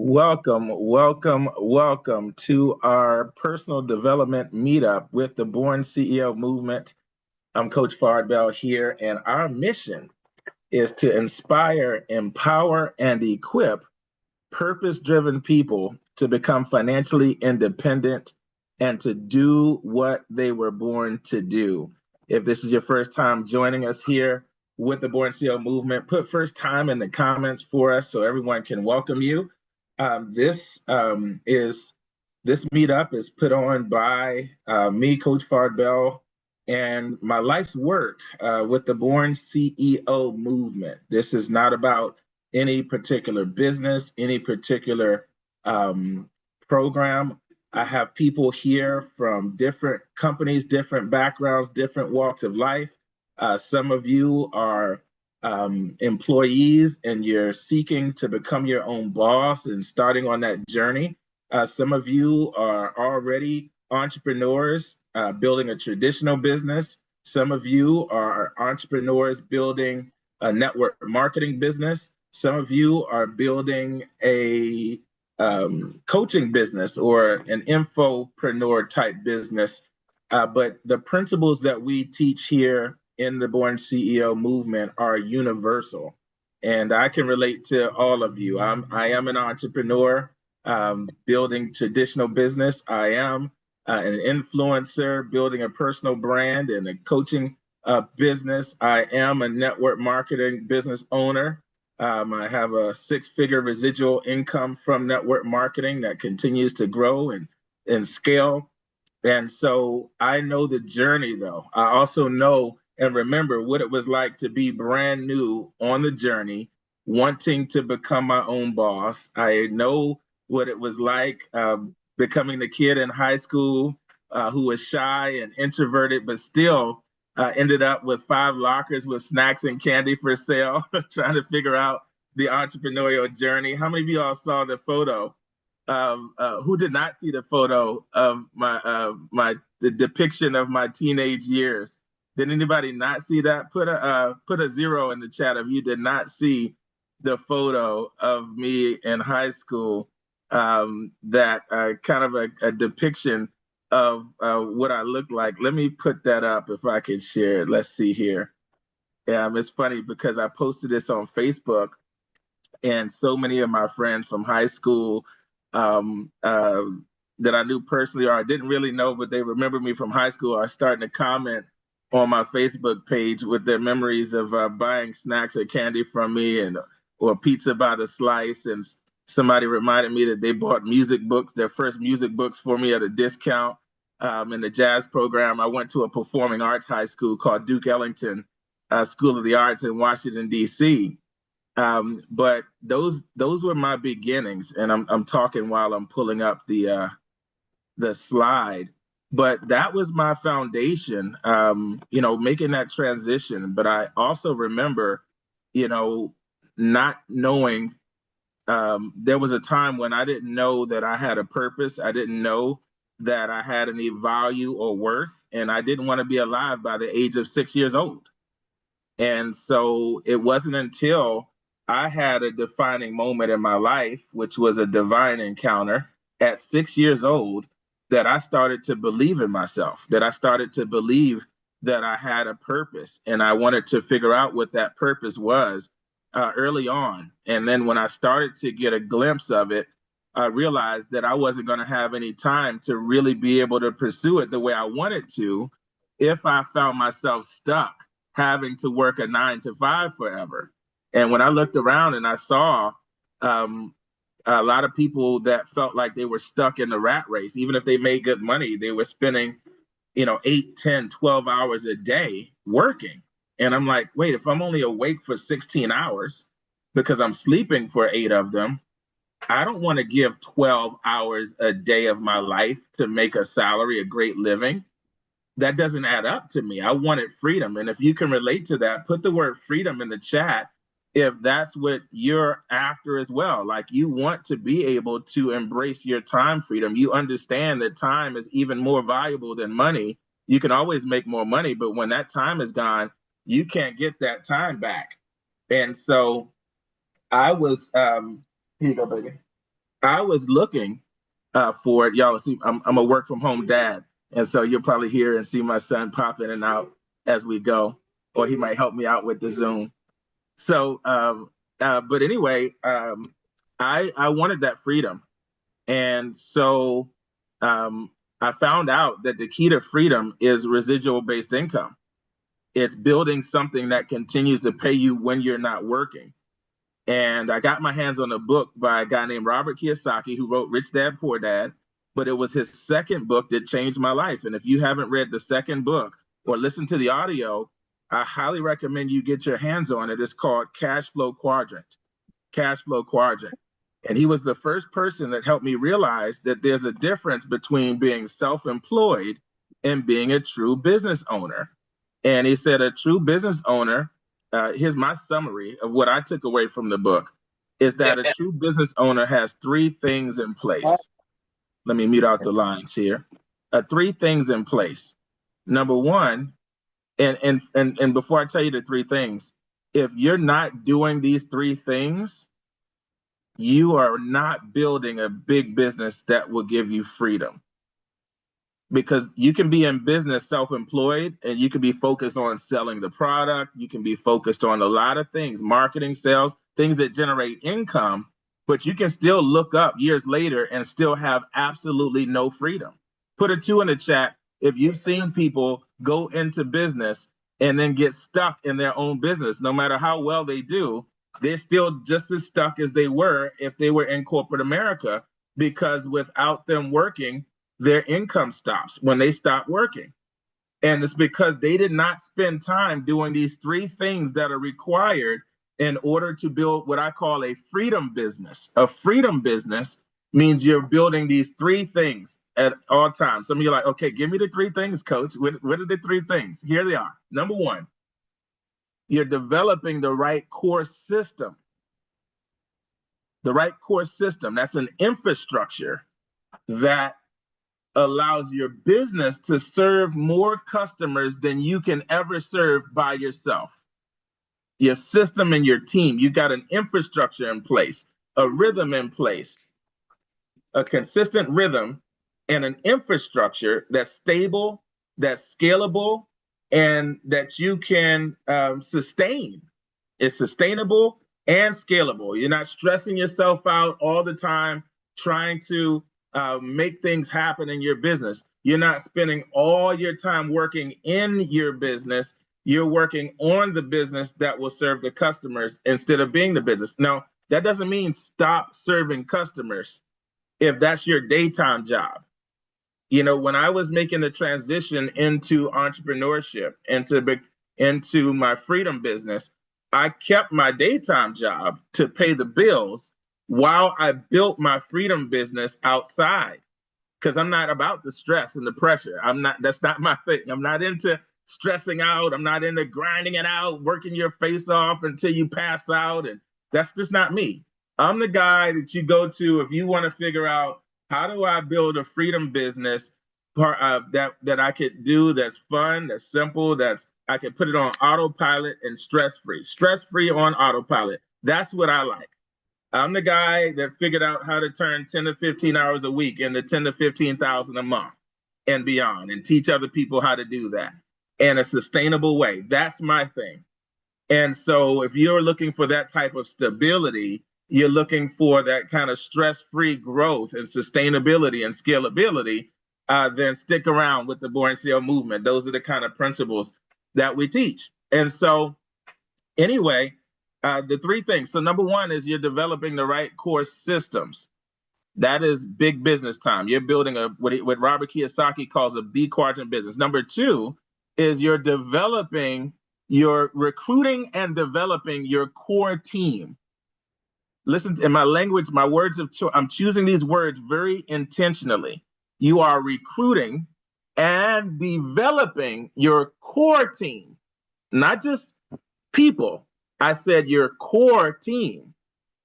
Welcome to our personal development meetup with the Born CEO movement. I'm Coach Fardbell here, and our mission is to inspire, empower, and equip purpose-driven people to become financially independent and to do what they were born to do. If this is your first time joining us here with the Born CEO movement, put first time in the comments for us so everyone can welcome you. This meetup is put on by me, Coach Fardbell, and my life's work with the Born CEO movement. This is not about any particular business, any particular program. I have people here from different companies, different backgrounds, different walks of life. Some of you are employees and you're seeking to become your own boss and starting on that journey. Some of you are already entrepreneurs building a traditional business. Some of you are entrepreneurs building a network marketing business. Some of you are building a coaching business or an infopreneur type business. But the principles that we teach here in the Born CEO movement are universal. And I can relate to all of you. I am an entrepreneur building traditional business. I am an influencer building a personal brand and a coaching business. I am a network marketing business owner. I have a six-figure residual income from network marketing that continues to grow and scale. And so I know the journey, though. I also know and remember what it was like to be brand new on the journey, wanting to become my own boss. I know what it was like becoming the kid in high school who was shy and introverted, but still ended up with 5 lockers with snacks and candy for sale, trying to figure out the entrepreneurial journey. How many of you all saw the photo? Who did not see the photo of the depiction of my teenage years? Did anybody not see that? Put a 0 in the chat if you did not see the photo of me in high school. That kind of a depiction of what I look like. Let me put that up if I could share it. Let's see here. It's funny because I posted this on Facebook, and so many of my friends from high school that I knew personally or I didn't really know, but they remember me from high school, are starting to comment on my Facebook page with their memories of buying snacks or candy from me or pizza by the slice. And somebody reminded me that they bought music books, their first music books for me at a discount in the jazz program. I went to a performing arts high school called Duke Ellington School of the Arts in Washington, D.C. But those were my beginnings, and I'm talking while I'm pulling up the slide. But that was my foundation, making that transition. But I also remember, not knowing. There was a time when I didn't know that I had a purpose. I didn't know that I had any value or worth, and I didn't want to be alive by the age of 6 years old. And so it wasn't until I had a defining moment in my life, which was a divine encounter at 6 years old, that I started to believe in myself, that I started to believe that I had a purpose. And I wanted to figure out what that purpose was early on. And then when I started to get a glimpse of it, I realized that I wasn't going to have any time to really be able to pursue it the way I wanted to if I found myself stuck having to work a 9 to 5 forever. And when I looked around and I saw a lot of people that felt like they were stuck in the rat race, even if they made good money, they were spending, 8, 10, 12 hours a day working. And I'm like, wait, if I'm only awake for 16 hours because I'm sleeping for 8 of them, I don't want to give 12 hours a day of my life to make a salary, a great living. That doesn't add up to me. I wanted freedom. And if you can relate to that, put the word freedom in the chat if that's what you're after as well. Like, you want to be able to embrace your time freedom. You understand that time is even more valuable than money. You can always make more money, but when that time is gone, you can't get that time back. And so I was, here you go, baby. I was looking for it. Y'all see, I'm a work from home dad. And so you'll probably hear and see my son pop in and out as we go, or he might help me out with the Zoom. So, but anyway, I wanted that freedom. And so I found out that the key to freedom is residual based income. It's building something that continues to pay you when you're not working. And I got my hands on a book by a guy named Robert Kiyosaki, who wrote Rich Dad, Poor Dad, but it was his second book that changed my life. And if you haven't read the second book or listened to the audio, I highly recommend you get your hands on it. It's called Cash Flow Quadrant. Cash Flow Quadrant. And he was the first person that helped me realize that there's a difference between being self-employed and being a true business owner. And he said a true business owner, here's my summary of what I took away from the book, is that a true business owner has three things in place. Let me mute out the lines here. Three things in place. Number one, and before I tell you the three things, if you're not doing these three things, you are not building a big business that will give you freedom. Because you can be in business self-employed and you can be focused on selling the product. You can be focused on a lot of things, marketing, sales, things that generate income, but you can still look up years later and still have absolutely no freedom. Put a 2 in the chat if you've seen people go into business and then get stuck in their own business. No matter how well they do, they're still just as stuck as they were if they were in corporate America, because without them working, their income stops when they stop working. And it's because they did not spend time doing these three things that are required in order to build what I call a freedom business. A freedom business means you're building these three things at all times. Some of you are like, okay, give me the three things, coach. What are the three things? Here they are. Number one, you're developing the right core system. The right core system, that's an infrastructure that allows your business to serve more customers than you can ever serve by yourself. Your system and your team, you got an infrastructure in place, a rhythm in place, a consistent rhythm, and an infrastructure that's stable, that's scalable, and that you can sustain. It's sustainable and scalable. You're not stressing yourself out all the time trying to make things happen in your business. You're not spending all your time working in your business. You're working on the business that will serve the customers instead of being the business. Now, that doesn't mean stop serving customers if that's your daytime job. You know, when I was making the transition into entrepreneurship, into my freedom business, I kept my daytime job to pay the bills while I built my freedom business outside. Because I'm not about the stress and the pressure. That's not my thing. I'm not into stressing out. I'm not into grinding it out, working your face off until you pass out. And that's just not me. I'm the guy that you go to if you want to figure out, how do I build a freedom business that I could do, that's fun, that's simple, that's I could put it on autopilot and stress-free on autopilot. That's what I like. I'm the guy that figured out how to turn 10 to 15 hours a week into 10 to 15,000 a month and beyond, and teach other people how to do that in a sustainable way. That's my thing. And so if you're looking for that type of stability, you're looking for that kind of stress-free growth and sustainability and scalability, then stick around with the BornCEO movement. Those are the kind of principles that we teach. And so anyway, the three things. So number one is you're developing the right core systems. That is big business time. You're building what Robert Kiyosaki calls a B quadrant business. Number two is you're recruiting and developing your core team. Listen, in my language, my words of choice, I'm choosing these words very intentionally. You are recruiting and developing your core team, not just people. I said your core team.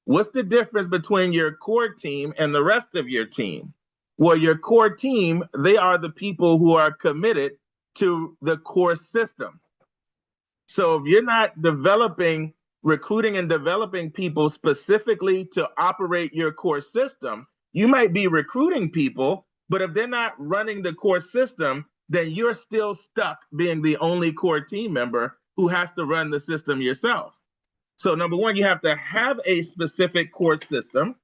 What's the difference between your core team and the rest of your team? Well, your core team, they are the people who are committed to the core system. So if you're not developing recruiting and developing people specifically to operate your core system, you might be recruiting people, but if they're not running the core system, then you're still stuck being the only core team member who has to run the system yourself. So number one, you have to have a specific core system.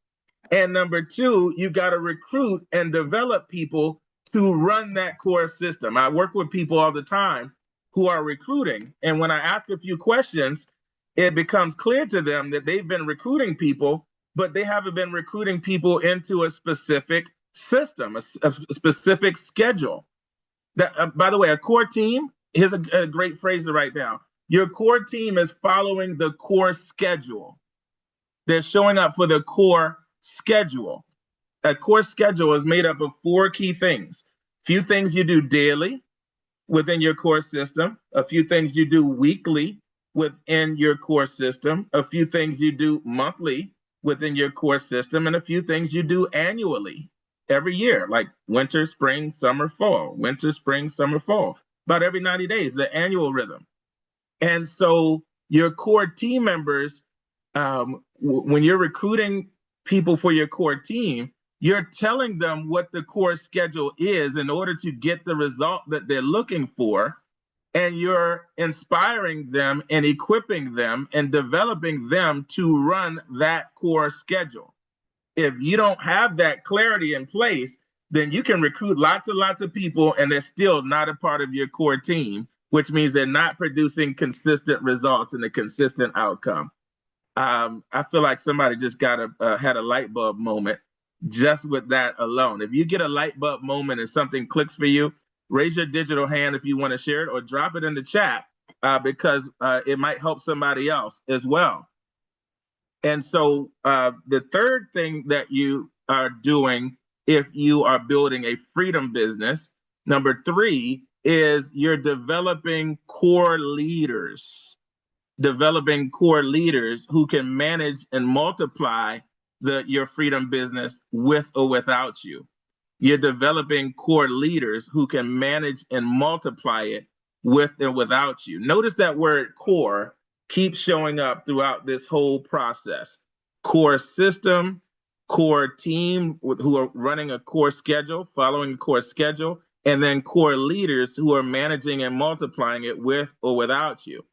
And number two, you got to recruit and develop people to run that core system. I work with people all the time who are recruiting. And when I ask a few questions, it becomes clear to them that they've been recruiting people, but they haven't been recruiting people into a specific system, a specific schedule. That, by the way, a core team, here's a great phrase to write down. Your core team is following the core schedule. They're showing up for the core schedule. A core schedule is made up of 4 key things. Few things you do daily within your core system, a few things you do weekly within your core system, a few things you do monthly within your core system, and a few things you do annually every year, like winter, spring, summer, fall, winter, spring, summer, fall, about every 90 days, the annual rhythm. And so your core team members, when you're recruiting people for your core team, you're telling them what the core schedule is in order to get the result that they're looking for. And you're inspiring them and equipping them and developing them to run that core schedule. If you don't have that clarity in place, then you can recruit lots and lots of people and they're still not a part of your core team, which means they're not producing consistent results and a consistent outcome. I feel like somebody just had a light bulb moment just with that alone. If you get a light bulb moment and something clicks for you, raise your digital hand if you want to share it, or drop it in the chat because it might help somebody else as well. And so the third thing that you are doing if you are building a freedom business, number 3, is you're developing core leaders. Developing core leaders who can manage and multiply your freedom business with or without you. You're developing core leaders who can manage and multiply it with or without you. Notice that word core keeps showing up throughout this whole process. Core system, core team who are running a core schedule, following a core schedule, and then core leaders who are managing and multiplying it with or without you.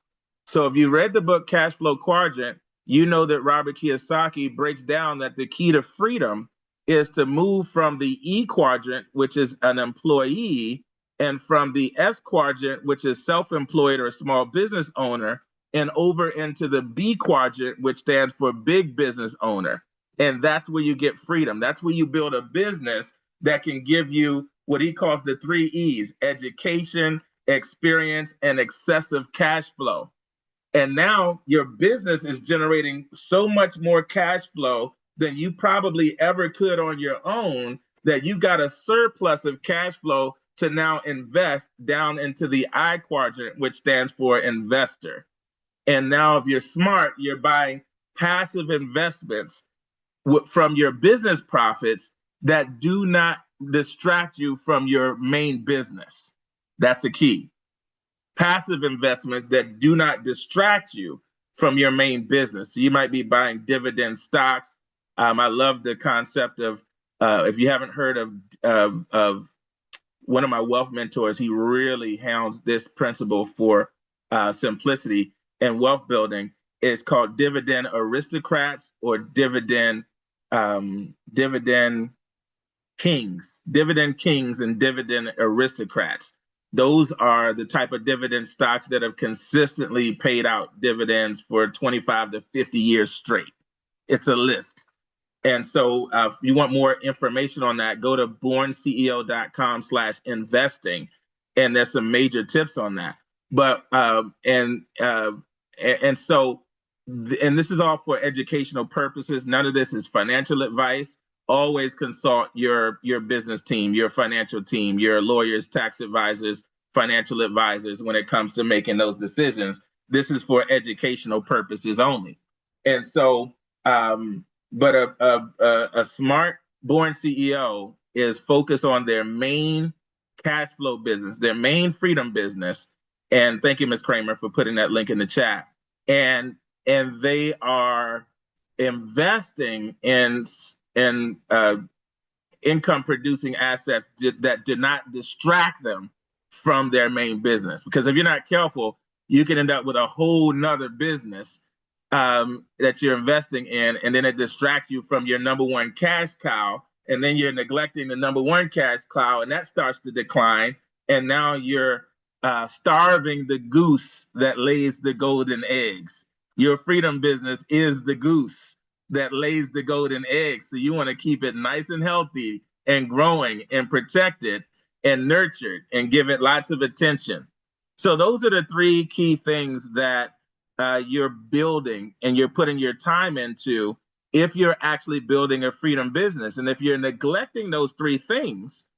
So if you read the book Cash Flow Quadrant, you know that Robert Kiyosaki breaks down that the key to freedom is to move from the E quadrant, which is an employee, and from the S quadrant, which is self-employed or small business owner, and over into the B quadrant, which stands for big business owner. And that's where you get freedom. That's where you build a business that can give you what he calls the 3 E's: education, experience, and excessive cash flow. And now your business is generating so much more cash flow than you probably ever could on your own, that you've got a surplus of cash flow to now invest down into the I quadrant, which stands for investor. And now if you're smart, you're buying passive investments from your business profits that do not distract you from your main business. That's the key. Passive investments that do not distract you from your main business. So you might be buying dividend stocks. I love the concept of, if you haven't heard of one of my wealth mentors, he really hounds this principle for simplicity and wealth building. It's called dividend aristocrats or dividend kings and dividend aristocrats. Those are the type of dividend stocks that have consistently paid out dividends for 25 to 50 years straight. It's a list. And so if you want more information on that, go to BornCEO.com/investing. And there's some major tips on that. But, and this is all for educational purposes. None of this is financial advice. Always consult your business team, your financial team, your lawyers, tax advisors, financial advisors when it comes to making those decisions. This is for educational purposes only. And so, but a smart Born CEO is focused on their main cash flow business, their main freedom business. And thank you, Ms. Kramer, for putting that link in the chat. And and they are investing in income producing assets that do not distract them from their main business. Because if you're not careful, you can end up with a whole nother business that you're investing in, and then it distracts you from your number one cash cow, and then you're neglecting the number one cash cow, and that starts to decline, and now you're starving the goose that lays the golden eggs. Your freedom business is the goose that lays the golden eggs. So you want to keep it nice and healthy and growing and protected and nurtured and give it lots of attention. So those are the three key things that you're building and you're putting your time into if you're actually building a freedom business. And if you're neglecting those three things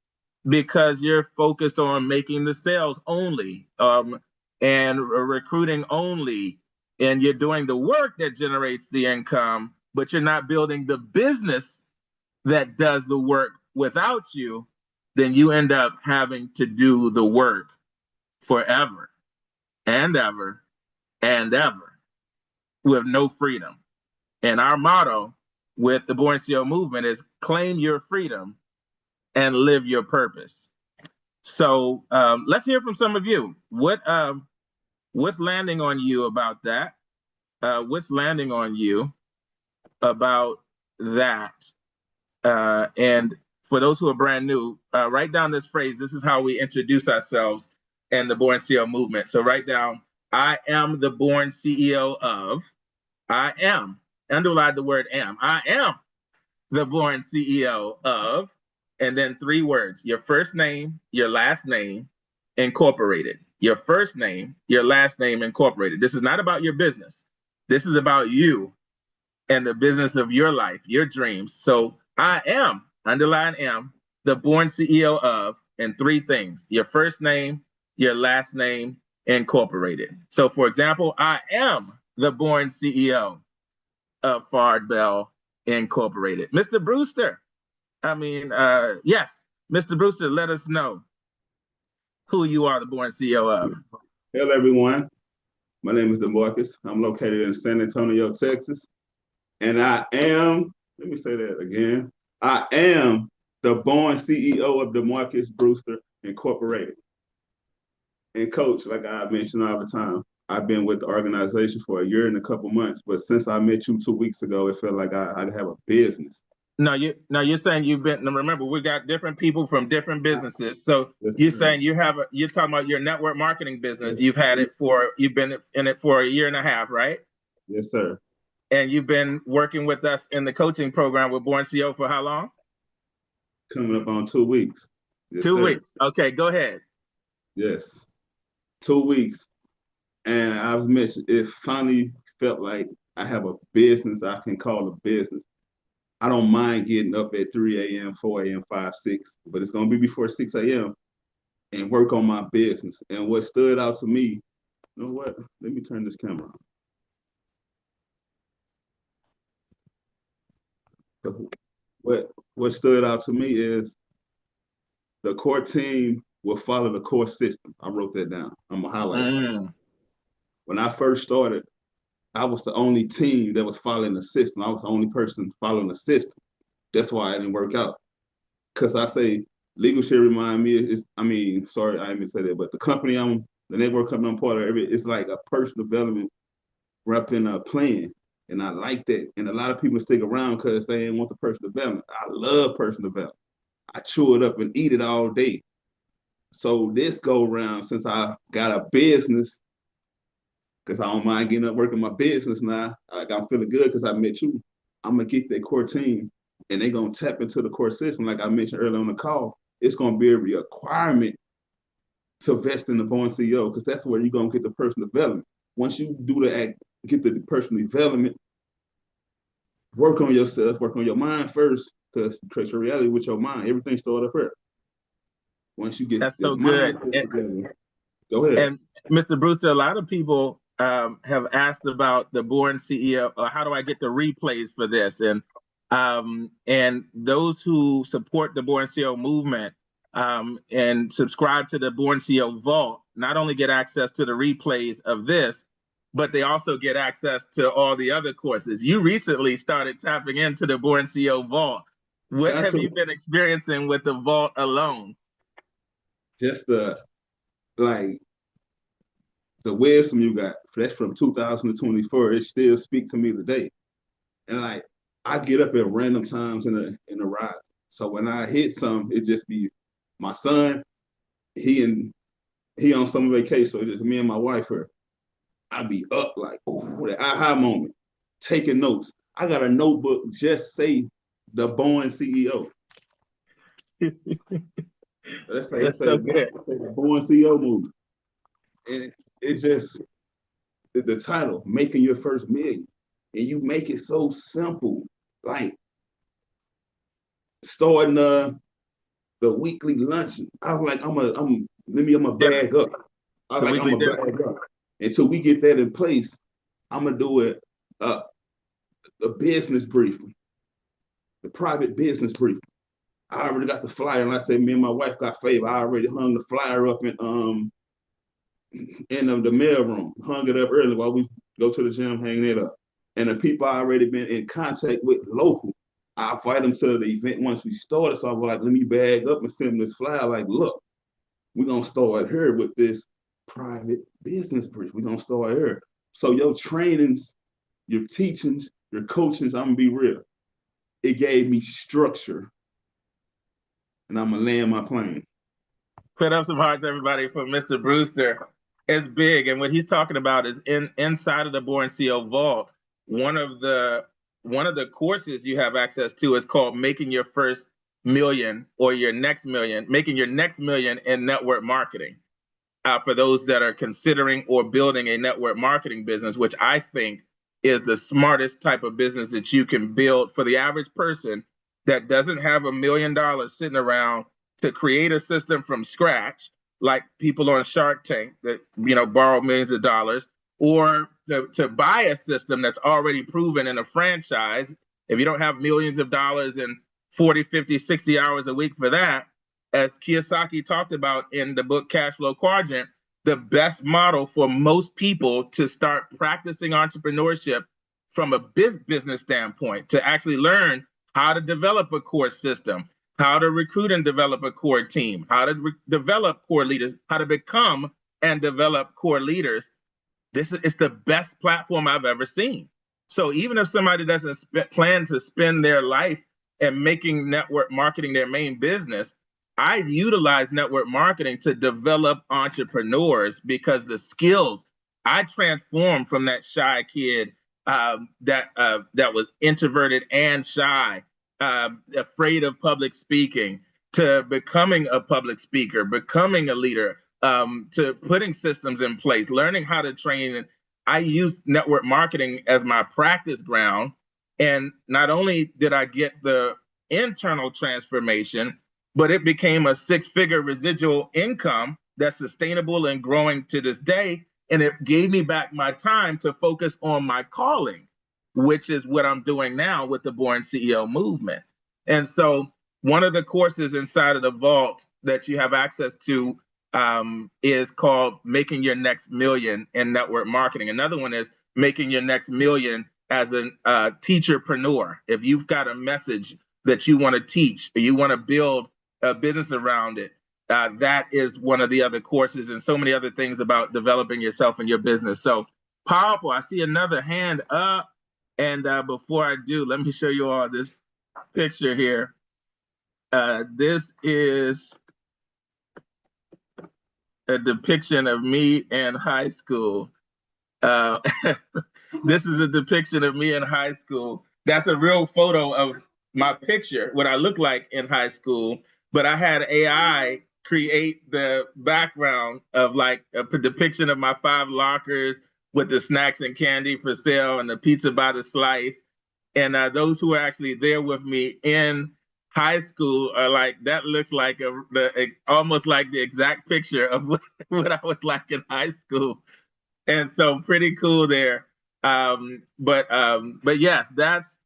because you're focused on making the sales only and recruiting only, and you're doing the work that generates the income, but you're not building the business that does the work without you, then you end up having to do the work forever and ever and ever with no freedom. And our motto with the BornCEO movement is claim your freedom and live your purpose. So let's hear from some of you. What's landing on you about that? What's landing on you about that? And for those who are brand new, write down this phrase. This is how we introduce ourselves in the BornCEO movement. So write down, I am the born CEO of, I am, underline the word am, I am the born CEO of, and then 3 words, your first name, your last name, incorporated. Your first name, your last name, incorporated. This is not about your business. This is about you and the business of your life, your dreams. So I am, underline am, the born CEO of, and 3 things, your first name, your last name, incorporated. So for example, I am the born CEO of Fard Bell Incorporated. Mr. Brewster, yes, Mr. Brewster, let us know who you are the born CEO of. Hello, everyone. My name is DeMarcus. I'm located in San Antonio, Texas. And I am, let me say that again, I am the born CEO of DeMarcus Brewster Incorporated. And Coach, like I mention all the time, I've been with the organization for a year and a couple months, but since I met you 2 weeks ago, it felt like I have a business. No, you're saying you've been. Remember, we got different people from different businesses. So you're saying you're talking about your network marketing business. You've been in it for a year and a half, right? Yes, sir. And you've been working with us in the coaching program with BornCEO for how long? Coming up on 2 weeks. Yes, 2 weeks. Okay, go ahead. Yes, 2 weeks. And I was mentioned, it finally felt like I have a business I can call a business. I don't mind getting up at 3 a.m., 4 a.m., 5, 6, but it's going to be before 6 a.m. and work on my business. And what stood out to me, you know what? Let me turn this camera on. What stood out to me is the core team will follow the core system. I wrote that down. I'm going to highlight it. When I first started, I was the only team that was following the system. I was the only person following the system. That's why it didn't work out. Because I say legal shit remind me sorry, I didn't mean to say that, but the network company I'm part of, it's like a personal development wrapped in a plan. And I like that. And a lot of people stick around because they ain't want the personal development. I love personal development. I chew it up and eat it all day. So this go around, since I got a business, because I don't mind getting up working my business now. I'm feeling good because I met you. I'm going to get that core team, and they're going to tap into the core system. Like I mentioned earlier on the call, it's going to be a requirement to invest in the BornCEO because that's where you're going to get the personal development. Once you do get the personal development, work on yourself, work on your mind first, because your reality with your mind, everything started up here. Once you get that's so good. Go ahead. And Mr. Brewster, a lot of people have asked about the BornCEO, or how do I get the replays for this? And those who support the BornCEO movement and subscribe to the BornCEO Vault not only get access to the replays of this, but they also get access to all the other courses. You recently started tapping into the Born CEO Vault. What have you been experiencing with the Vault alone? Just like the wisdom you got, that's from 2024, it still speaks to me today. And like, I get up at random times in the ride. So when I hit some, it just be my son, he on summer vacation, so it's just me and my wife here. I be up like, oh, the aha moment, taking notes. I got a notebook, just say the Born CEO. Let's say the Born CEO movie. And it's just the title, Making Your First Million. And you make it so simple, like starting the weekly luncheon. I was like, I'm a bag up. I was like, I'm a bag up. Until we get that in place, I'm gonna do it a business briefing, the private business briefing. I already got the flyer, and I said, me and my wife got favor. I already hung the flyer up in the mail room, hung it up early while we go to the gym, hang it up. And the people I already been in contact with local, I invite them to the event once we started. So I was like, let me bag up and send them this flyer. Like, look, we're gonna start here with this private business brief. We're gonna start here. So your trainings, your teachings, your coachings, I'm gonna be real. It gave me structure. And I'm gonna land my plane. Put up some hearts, everybody, for Mr. Brewster. It's big, and what he's talking about is inside of the Born CEO Vault. One of the courses you have access to is called Making Your First Million or Your Next Million, Making Your Next Million in Network Marketing. For those that are considering or building a network marketing business, which I think is the smartest type of business that you can build for the average person that doesn't have $1 million sitting around to create a system from scratch, like people on Shark Tank that borrow millions of dollars, or to buy a system that's already proven in a franchise. If you don't have millions of dollars and 40, 50, 60 hours a week for that, as Kiyosaki talked about in the book Cash Flow Quadrant, the best model for most people to start practicing entrepreneurship from a business standpoint, to actually learn how to develop a core system, how to recruit and develop a core team, how to develop core leaders, how to become and develop core leaders. It's the best platform I've ever seen. So even if somebody doesn't plan to spend their life and making network marketing their main business, I utilize network marketing to develop entrepreneurs because the skills I transformed from that shy kid that was introverted and shy, afraid of public speaking, to becoming a public speaker, becoming a leader, to putting systems in place, learning how to train. I used network marketing as my practice ground. And not only did I get the internal transformation, but it became a 6-figure residual income that's sustainable and growing to this day. And it gave me back my time to focus on my calling, which is what I'm doing now with the Born CEO movement. And so one of the courses inside of the Vault that you have access to is called Making Your Next Million in Network Marketing. Another one is Making Your Next Million as a teacherpreneur. If you've got a message that you want to teach, or you want to build a business around it, that is one of the other courses, and so many other things about developing yourself and your business. So powerful. I see another hand up. And before I do, let me show you all this picture here. This is a depiction of me in high school. This is a depiction of me in high school. That's a real photo of my picture, what I look like in high school. But I had AI create the background of like a depiction of my 5 lockers with the snacks and candy for sale and the pizza by the slice. And those who are actually there with me in high school are like, that looks like almost like the exact picture of what I was like in high school. And so pretty cool there. But yes, that's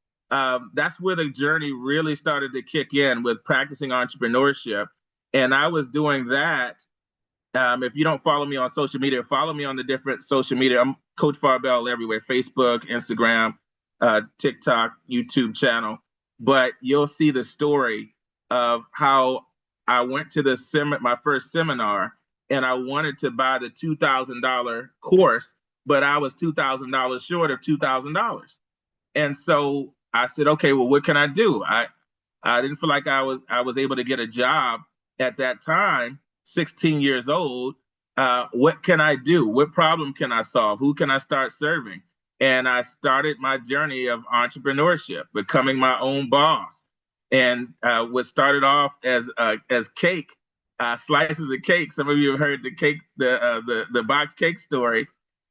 where the journey really started to kick in with practicing entrepreneurship. And I was doing that If you don't follow me on social media, follow me on the different social media. I'm Coach Farbell everywhere: Facebook, Instagram, TikTok, YouTube channel. But you'll see the story of how I went to my first seminar, and I wanted to buy the $2,000 course, but I was $2,000 short of $2,000. And so I said, okay, well, what can I do? I didn't feel like I was able to get a job at that time, 16 years old. What can I do? What problem can I solve? Who can I start serving? And I started my journey of entrepreneurship, becoming my own boss. And what started off as cake, slices of cake. Some of you have heard the cake, the box cake story.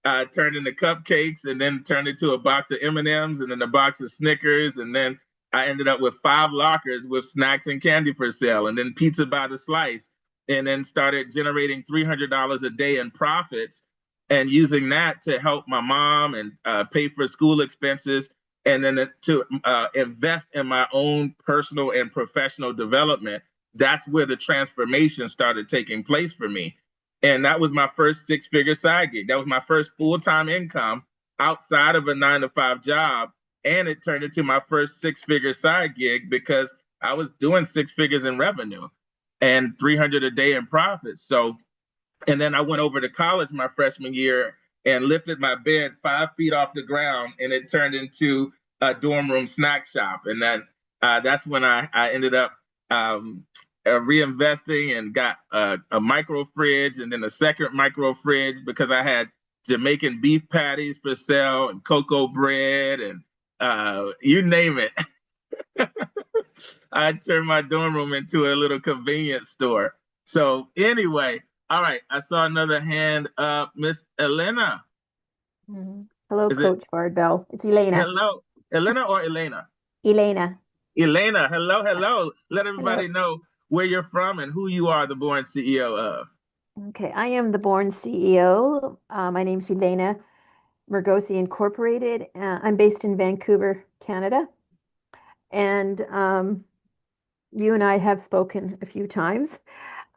Turned into cupcakes, and then turned into a box of M&Ms, and then a box of Snickers, and then I ended up with 5 lockers with snacks and candy for sale, and then pizza by the slice, and then started generating $300 a day in profits, and using that to help my mom and pay for school expenses, and then to invest in my own personal and professional development. That's where the transformation started taking place for me. And that was my first 6-figure side gig. That was my first full-time income outside of a 9-to-5 job. And it turned into my first 6-figure side gig because I was doing 6 figures in revenue and 300 a day in profits. So, and then I went over to college my freshman year and lifted my bed 5 feet off the ground, and it turned into a dorm room snack shop. And then that's when I ended up reinvesting and got a micro fridge, and then a second micro fridge because I had Jamaican beef patties for sale and cocoa bread and you name it. I turned my dorm room into a little convenience store. So anyway, all right, I saw another hand up, Miss Elena. Hello, Is Coach Bardell. It's Elena. Hello, Elena or Elena? Elena. Elena, hello. Let everybody know where you're from and who you are, the Born CEO of. Okay, I am the Born CEO. My name's Elena Mergosi Incorporated. I'm based in Vancouver, Canada. And you and I have spoken a few times.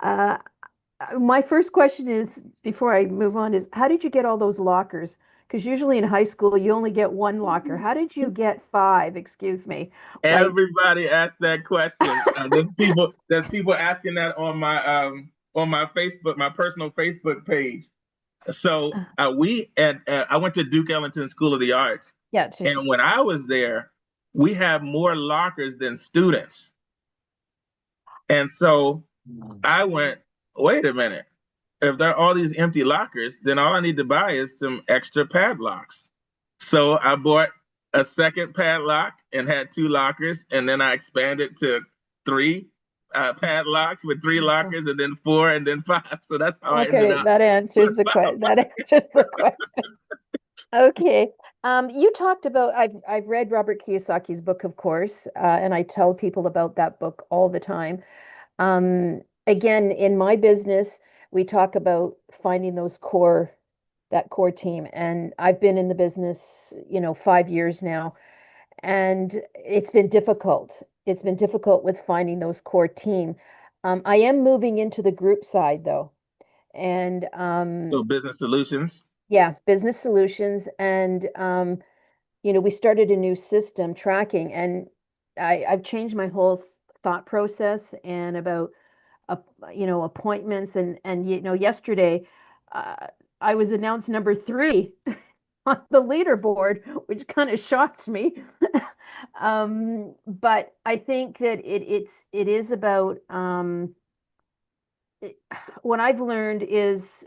My first question is, before I move on, is how did you get all those lockers? Because usually in high school, you only get 1 locker. How did you get 5? Excuse me. Everybody asks that question. There's people asking that on my Facebook, my personal Facebook page. So I went to Duke Ellington School of the Arts. Yeah. And when I was there, we had more lockers than students. And so I went, wait a minute. If there are all these empty lockers, then all I need to buy is some extra padlocks. So I bought a second padlock and had 2 lockers, and then I expanded to 3 padlocks with 3 lockers, and then 4, and then 5. So that's how I ended up. That answers the question. Okay. You talked about, I've read Robert Kiyosaki's book, of course, and I tell people about that book all the time. Again, in my business, we talk about finding that core team. And I've been in the business, 5 years now, and it's been difficult. It's been difficult with finding those core team. I am moving into the group side though. And so business solutions. Yeah, business solutions. And we started a new system tracking, and I've changed my whole thought process and about appointments, and yesterday I was announced number 3 on the leaderboard, which kind of shocked me. But I think that it is about what I've learned is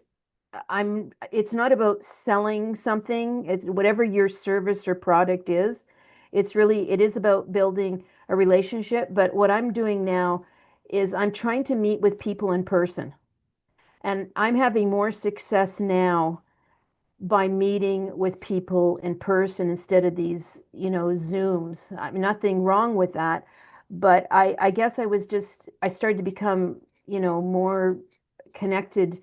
it's not about selling something. It's whatever your service or product is. It is about building a relationship. But what I'm doing now is I'm trying to meet with people in person. And I'm having more success now by meeting with people in person instead of these, Zooms. I mean, nothing wrong with that. But I guess I started to become, more connected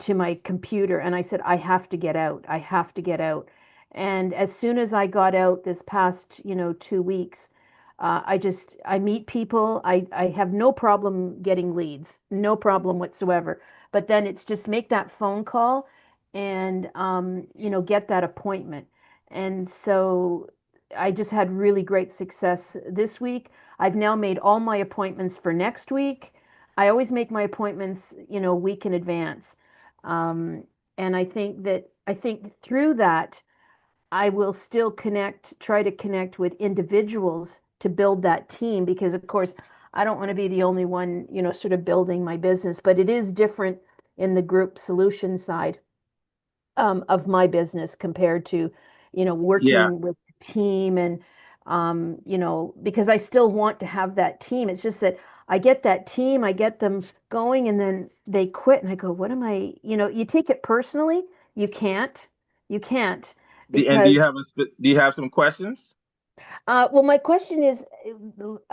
to my computer, and I said, I have to get out. I have to get out. And as soon as I got out this past, 2 weeks, I meet people. I have no problem getting leads, no problem whatsoever. but then it's just make that phone call and get that appointment. And so I just had really great success this week. I've now made all my appointments for next week. I always make my appointments, a week in advance. Um, and I think through that, I will still try to connect with individuals to build that team because, of course, I don't want to be the only one, sort of building my business, but it is different in the group solution side of my business compared to, Yeah. working with a team and, because I still want to have that team. It's just that I get that team, I get them going, and then they quit, and I go, what am I, you take it personally. You can't And do because you have do you have some questions? well, my question is,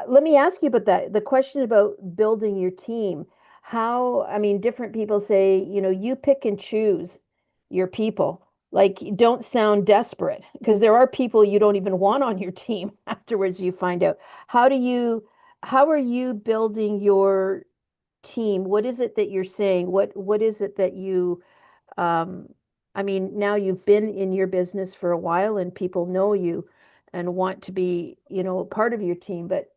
let me ask you about that. The question about building your team. I mean, different people say, you pick and choose your people. Like, don't sound desperate because there are people you don't even want on your team afterwards you find out. How do you, how are you building your team? What is it that you're saying? What is it that you um, I mean, now you've been in your business for a while and people know you and want to be, part of your team. But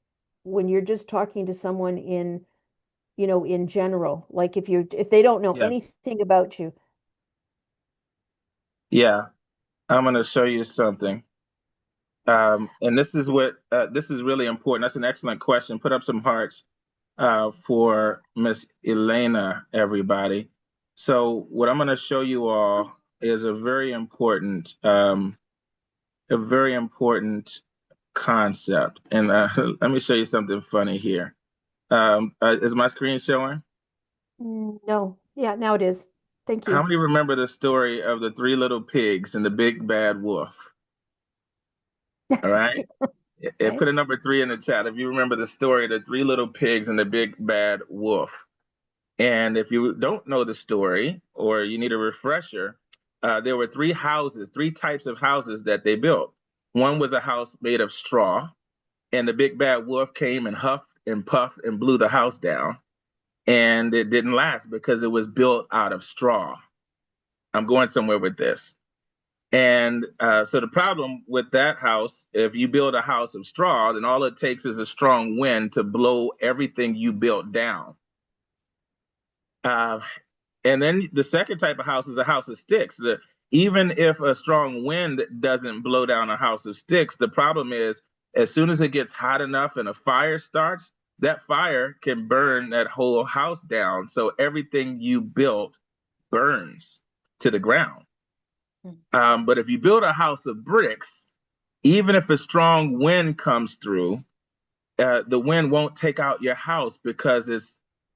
when you're just talking to someone in general, like if they don't know Yeah. anything about you. Yeah. I'm going to show you something. And this is really important. That's an excellent question. Put up some hearts for Miss Elena, everybody. So what I'm going to show you all is a very important concept. And let me show you something funny here. Is my screen showing? No. Yeah, now it is. Thank How you. many remember the story of the three little pigs and the big bad wolf? All right. Right? Put a number three in the chat if you remember the story of the three little pigs and the big bad wolf. And if you don't know the story or you need a refresher, there were three types of houses that they built. One was a house made of straw, and the big bad wolf came and huffed and puffed and blew the house down. And it didn't last because it was built out of straw. I'm going somewhere with this. And so the problem with that house, if you build a house of straw, then all it takes is a strong wind to blow everything you built down. Uh, and then the second type of house is a house of sticks. Even if a strong wind doesn't blow down a house of sticks, the problem is as soon as it gets hot enough and a fire starts, that fire can burn that whole house down. So everything you built burns to the ground. But if you build a house of bricks, even if a strong wind comes through, the wind won't take out your house because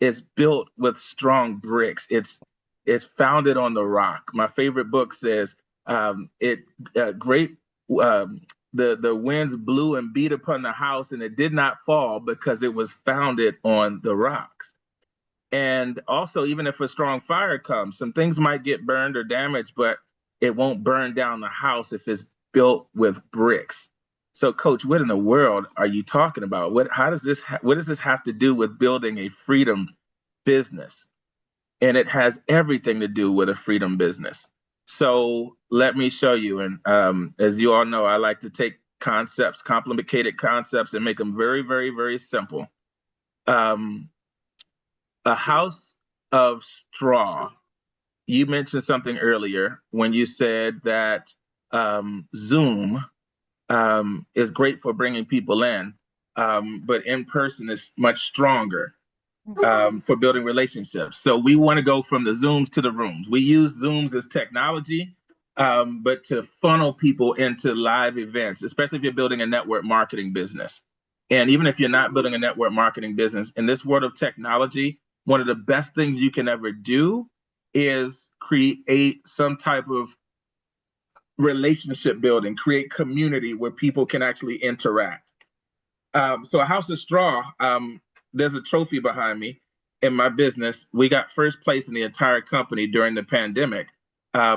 it's built with strong bricks. It's founded on the rock. My favorite book says it great. The winds blew and beat upon the house, and it did not fall because it was founded on the rocks. And also, even if a strong fire comes, some things might get burned or damaged, but it won't burn down the house if it's built with bricks. So, Coach, what in the world are you talking about? What does this have to do with building a freedom business? And it has everything to do with a freedom business. So let me show you. And as you all know, I like to take concepts, complicated concepts, and make them very, very, very simple. A house of straw. You mentioned something earlier when you said that Zoom is great for bringing people in, but in person is much stronger for building relationships. So we want to go from the Zooms to the rooms. We use Zooms as technology, but to funnel people into live events, especially if you're building a network marketing business. And even if you're not building a network marketing business, in this world of technology, one of the best things you can ever do is create some type of relationship building, create community where people can actually interact. So a house of straw, there's a trophy behind me in my business. We got first place in the entire company during the pandemic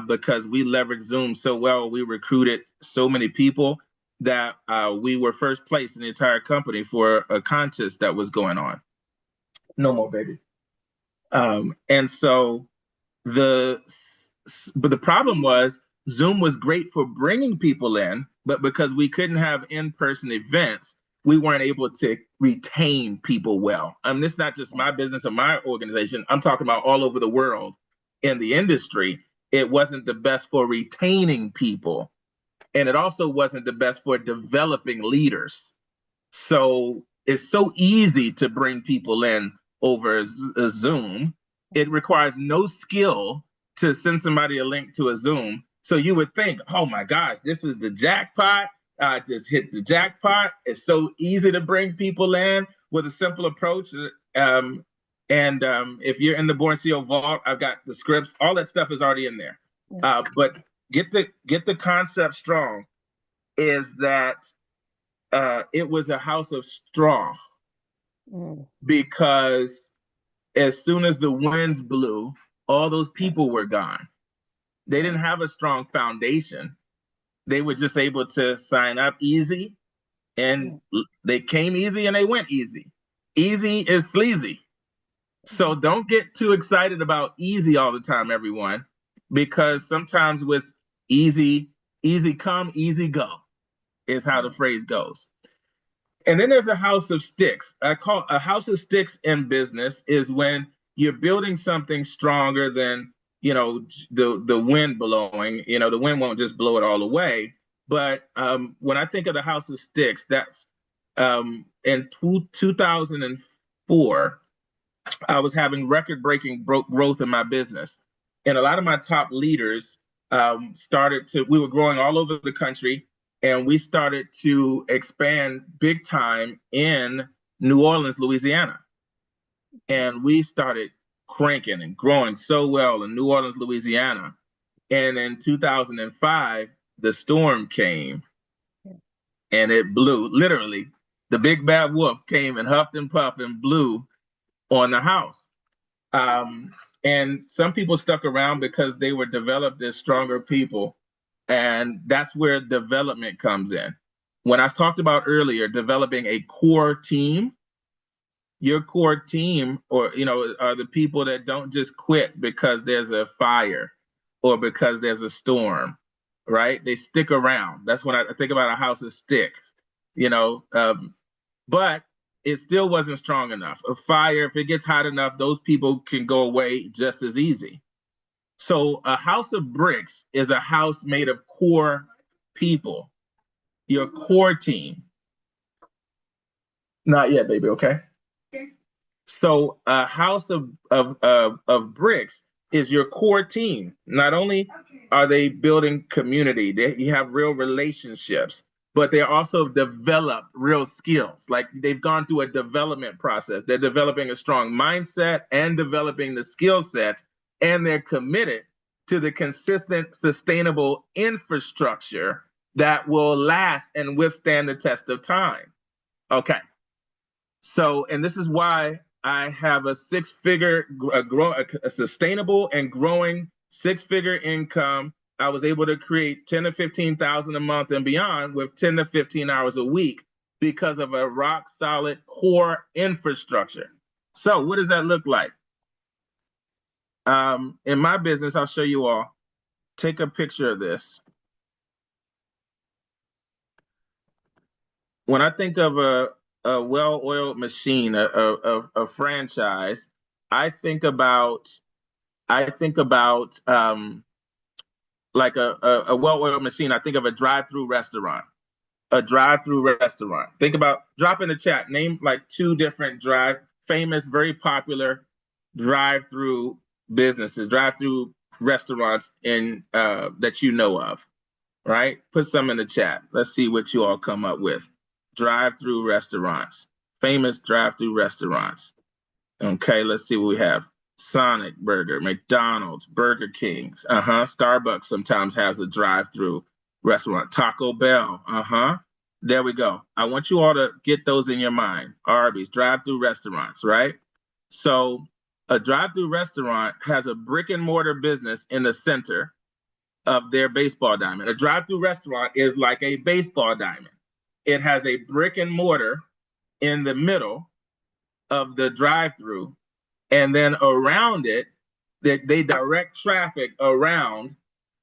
because we leveraged Zoom so well. We recruited so many people that we were first place in the entire company for a contest that was going on. No more, baby. And so but the problem was Zoom was great for bringing people in, but because we couldn't have in-person events, we weren't able to retain people well. This is not just my business or my organization. I'm talking about all over the world in the industry. It wasn't the best for retaining people. And it also wasn't the best for developing leaders. So it's so easy to bring people in over Zoom. It requires no skill to send somebody a link to a Zoom. So you would think, oh my gosh, this is the jackpot. I just hit the jackpot. It's so easy to bring people in with a simple approach. If you're in the BornCEO vault, I've got the scripts. All that stuff is already in there. But get the concept strong. Is that it was a house of straw because as soon as the winds blew, all those people were gone. They didn't have a strong foundation. They were just able to sign up easy, and they came easy and they went easy. Easy is sleazy. So don't get too excited about easy all the time, everyone, because sometimes with easy come, easy go is how the phrase goes. And then there's a house of sticks. I call a house of sticks in business is when you're building something stronger than, the wind blowing. The wind won't just blow it all away. But when I think of the house of sticks, that's in 2004, I was having record-breaking growth in my business. And a lot of my top leaders we were growing all over the country. And we started to expand big time in New Orleans, Louisiana. And we started cranking and growing so well in New Orleans, Louisiana. And in 2005, the storm came and it blew. Literally, the big bad wolf came and huffed and puffed and blew on the house. And some people stuck around because they were developed as stronger people. And that's where development comes in. When I talked about earlier, developing a core team, your core team are the people that don't just quit because there's a fire or because there's a storm, right? They stick around. That's when I think about a house of sticks, but it still wasn't strong enough. A fire, if it gets hot enough, those people can go away just as easy. So a house of bricks is a house made of core people, your core team. Not yet, baby, okay? So a house of bricks is your core team. Not only are they building community, you have real relationships, but they also develop real skills. Like they've gone through a development process. They're developing a strong mindset and developing the skill sets, and they're committed to the consistent, sustainable infrastructure that will last and withstand the test of time. Okay. So, and this is why I have a six-figure, a sustainable and growing six-figure income. I was able to create 10 to 15,000 a month and beyond with 10 to 15 hours a week because of a rock solid core infrastructure. So what does that look like? In my business, I'll show you all. Take a picture of this. When I think of a well-oiled machine, a franchise, I think about like a well-oiled machine. I think of a drive-through restaurant. A drive-through restaurant. Think about, drop in the chat, name like 2 different famous, very popular drive-through businesses, drive-through restaurants in that you know of, right? Put some in the chat. Let's see what you all come up with. Drive-through restaurants, famous drive-through restaurants. Okay, let's see what we have. Sonic Burger, McDonald's, Burger King's, Starbucks sometimes has a drive-through restaurant. Taco Bell, there we go. I want you all to get those in your mind. Arby's, drive-through restaurants, right? So a drive-through restaurant has a brick and mortar business in the center of their baseball diamond. A drive-through restaurant is like a baseball diamond. It has a brick and mortar in the middle of the drive-through, And then around it, they direct traffic around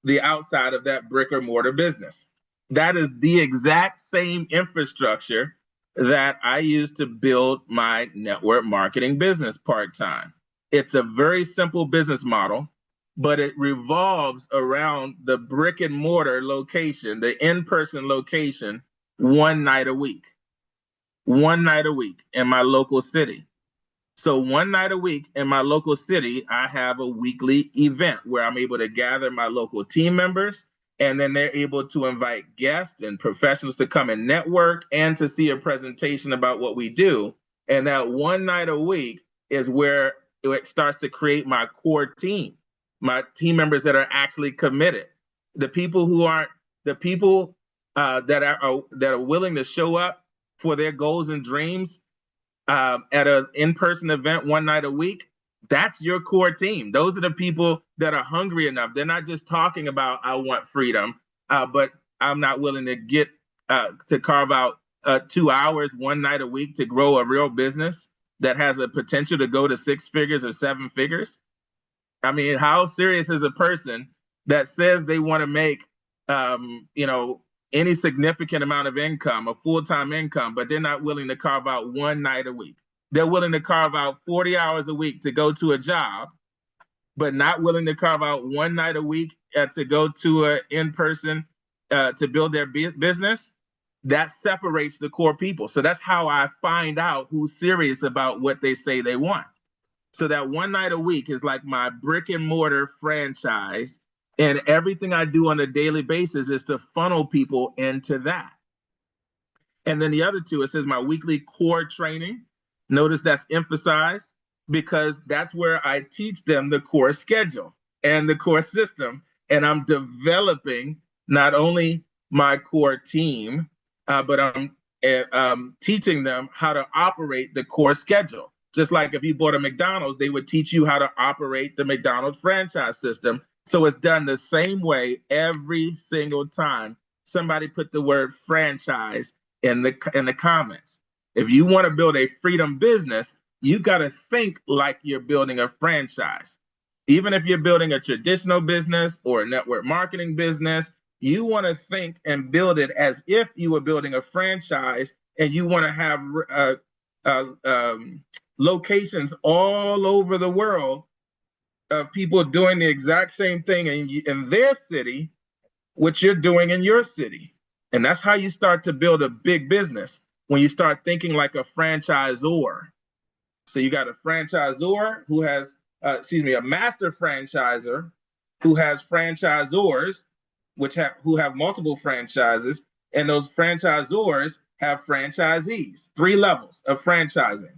the outside of that brick or mortar business. That is the exact same infrastructure that I use to build my network marketing business part-time. It's a very simple business model, but it revolves around the brick and mortar location, the in-person location, one night a week in my local city. So one night a week in my local city, I have a weekly event where I'm able to gather my local team members, and then they're able to invite guests and professionals to come and network and to see a presentation about what we do. And that one night a week is where it starts to create my core team, my team members that are actually committed. The people who aren't, the people that are willing to show up for their goals and dreams at an in-person event one night a week, that's your core team. Those are the people that are hungry enough. They're not just talking about, I want freedom, but I'm not willing to get to carve out 2 hours one night a week to grow a real business that has a potential to go to 6 figures or 7 figures. I mean, how serious is a person that says they want to make, any significant amount of income, a full-time income, but they're not willing to carve out one night a week? They're willing to carve out 40 hours a week to go to a job, but not willing to carve out one night a week to go to an in-person to build their business. That separates the core people. So that's how I find out who's serious about what they say they want. So that one night a week is like my brick and mortar franchise. And everything I do on a daily basis is to funnel people into that. And then the other two, it says my weekly core training. Notice that's emphasized because that's where I teach them the core schedule and the core system. And I'm developing not only my core team, but I'm teaching them how to operate the core schedule. Just like if you bought a McDonald's, they would teach you how to operate the McDonald's franchise system. So it's done the same way every single time somebody put the word franchise in the comments. If you want to build a freedom business, you got to think like you're building a franchise. Even if you're building a traditional business or a network marketing business, you want to think and build it as if you were building a franchise, and you want to have locations all over the world of people doing the exact same thing in their city, which you're doing in your city. And that's how you start to build a big business, when you start thinking like a franchisor. So you got a franchisor who has, a master franchisor who has franchisors, who have multiple franchises, and those franchisors have franchisees. 3 levels of franchising.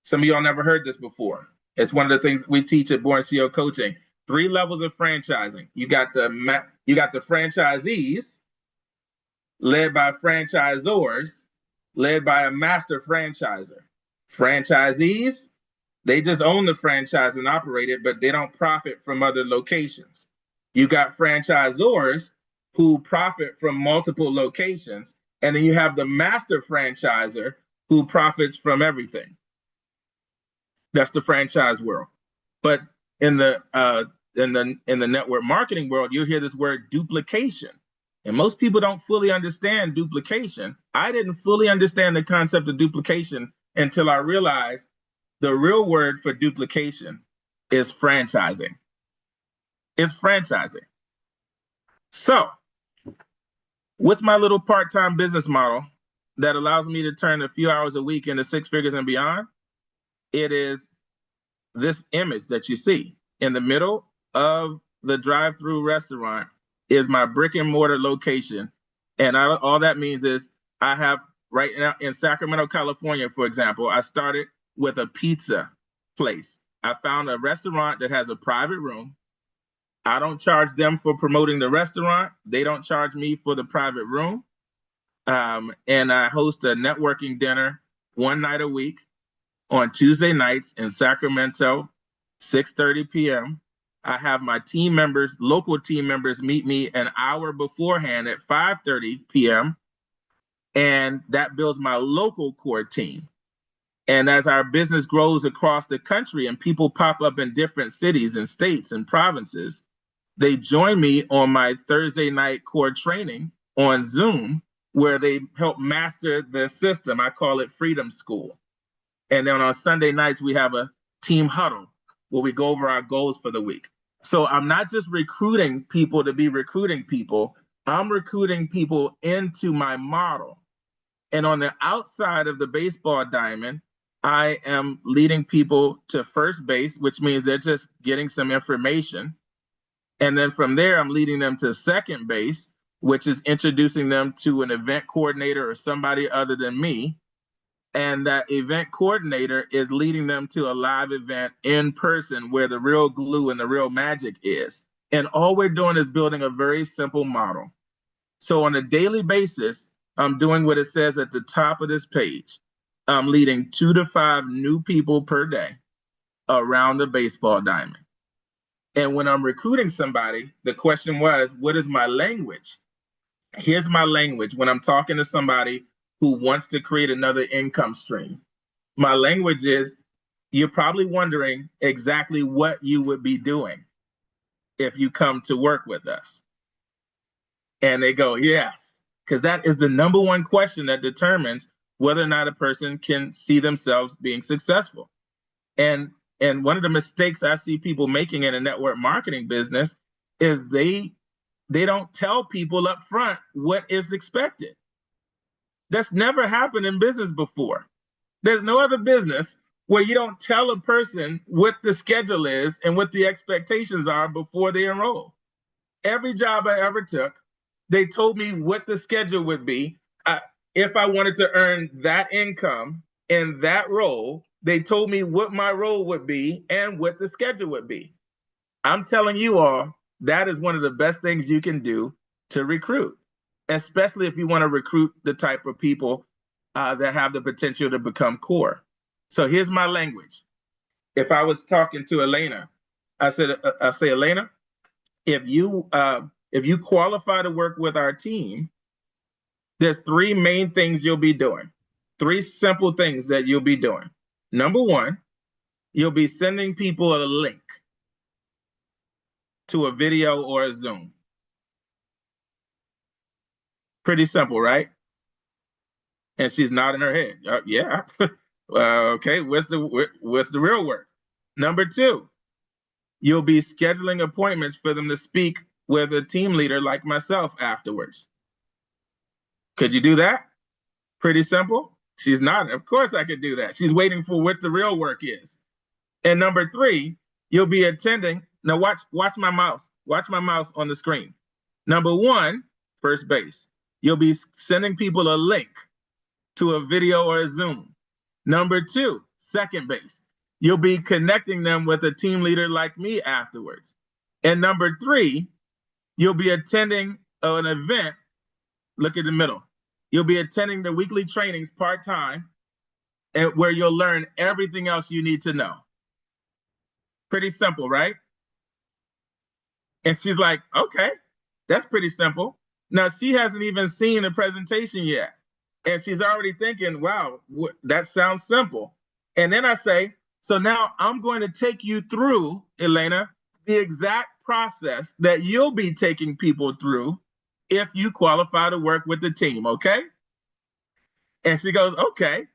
Some of y'all never heard this before. It's one of the things we teach at BornCEO Coaching. 3 levels of franchising. You got the franchisees, led by franchisors, led by a master franchisor. Franchisees, they just own the franchise and operate it, but they don't profit from other locations. You got franchisors who profit from multiple locations, and then you have the master franchisor who profits from everything. That's the franchise world. But in the network marketing world, you'll hear this word duplication. And most people don't fully understand duplication. I didn't fully understand the concept of duplication until I realized the real word for duplication is franchising. It's franchising. So, what's my little part-time business model that allows me to turn a few hours a week into 6 figures and beyond? It is this image that you see in the middle of the drive-through restaurant is my brick and mortar location. And all that means is I have right now in Sacramento, California, for example, I started with a pizza place. I found a restaurant that has a private room. I don't charge them for promoting the restaurant. They don't charge me for the private room. And I host a networking dinner one night a week on Tuesday nights in Sacramento, 6:30 p.m. I have my team members, local team members, meet me an hour beforehand at 5:30 p.m. And that builds my local core team. And as our business grows across the country and people pop up in different cities and states and provinces, they join me on my Thursday night core training on Zoom, where they help master the system. I call it Freedom School. And then on Sunday nights, we have a team huddle where we go over our goals for the week. So I'm not just recruiting people to be recruiting people, I'm recruiting people into my model. And on the outside of the baseball diamond, I am leading people to first base, which means they're just getting some information. And then from there, I'm leading them to second base, which is introducing them to an event coordinator or somebody other than me. And that event coordinator is leading them to a live event in person where the real glue and the real magic is. And all we're doing is building a very simple model. So on a daily basis, I'm doing what it says at the top of this page. I'm leading 2 to 5 new people per day around the baseball diamond. And when I'm recruiting somebody, the question was, what is my language? Here's my language when I'm talking to somebody who wants to create another income stream. My language is, you're probably wondering exactly what you would be doing if you come to work with us. And they go, yes, because that is the number one question that determines whether or not a person can see themselves being successful. And one of the mistakes I see people making in a network marketing business is they don't tell people up front what is expected. That's never happened in business before. There's no other business where you don't tell a person what the schedule is and what the expectations are before they enroll. Every job I ever took, they told me what the schedule would be. If I wanted to earn that income in that role, they told me what my role would be and what the schedule would be. I'm telling you all, that is one of the best things you can do to recruit, especially if you want to recruit the type of people that have the potential to become core. So here's my language. If I was talking to Elena, I say, Elena, if you qualify to work with our team, there's 3 main things you'll be doing. 3 simple things that you'll be doing. Number 1, you'll be sending people a link to a video or a Zoom. Pretty simple, right? And she's nodding her head. Yeah. Okay, what's the real work? Number 2, you'll be scheduling appointments for them to speak with a team leader like myself afterwards. Could you do that? Pretty simple. She's nodding. Of course I could do that. She's waiting for what the real work is. And number 3, you'll be attending. Now watch my mouse. Watch my mouse on the screen. Number 1, first base. You'll be sending people a link to a video or a Zoom. Number 2, second base. You'll be connecting them with a team leader like me afterwards. And number 3, you'll be attending an event. Look at the middle. You'll be attending the weekly trainings part-time, and where you'll learn everything else you need to know. Pretty simple, right? And she's like, okay, that's pretty simple. Now, she hasn't even seen the presentation yet. And she's already thinking, wow, that sounds simple. And then I say, so now I'm going to take you through, Elena, the exact process that you'll be taking people through if you qualify to work with the team, okay? And she goes, okay.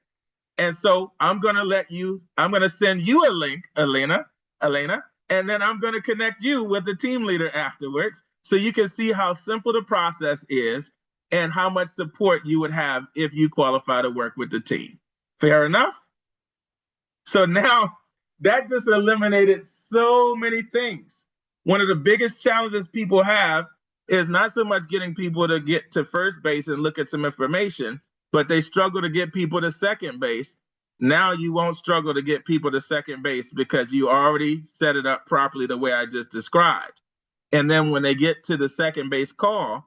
And so I'm going to send you a link, Elena, and then I'm going to connect you with the team leader afterwards so you can see how simple the process is and how much support you would have if you qualify to work with the team. Fair enough? So now that just eliminated so many things. One of the biggest challenges people have is not so much getting people to get to first base and look at some information, but they struggle to get people to second base. Now you won't struggle to get people to second base because you already set it up properly the way I just described. And then when they get to the second base call,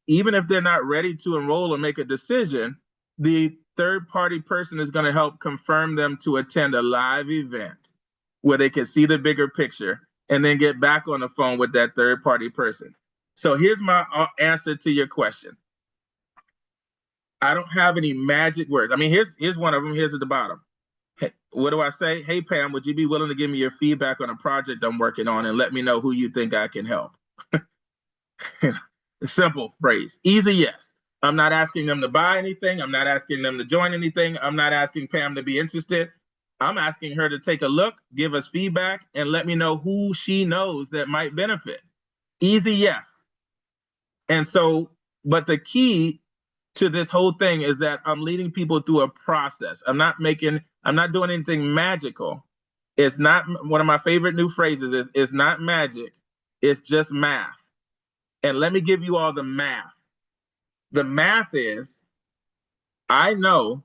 even if they're not ready to enroll or make a decision, the third-party person is going to help confirm them to attend a live event where they can see the bigger picture and then get back on the phone with that third-party person. So here's my answer to your question. I don't have any magic words. I mean, here's one of them. Here's at the bottom. Hey, what do I say? Hey, Pam, would you be willing to give me your feedback on a project I'm working on and let me know who you think I can help? A simple phrase. Easy yes. I'm not asking them to buy anything. I'm not asking them to join anything. I'm not asking Pam to be interested. I'm asking her to take a look, give us feedback, and let me know who she knows that might benefit. Easy yes. And so, but the key to this whole thing is that I'm leading people through a process. I'm not doing anything magical. It's not, one of my favorite new phrases is, it's not magic, it's just math. And let me give you all the math. The math is, I know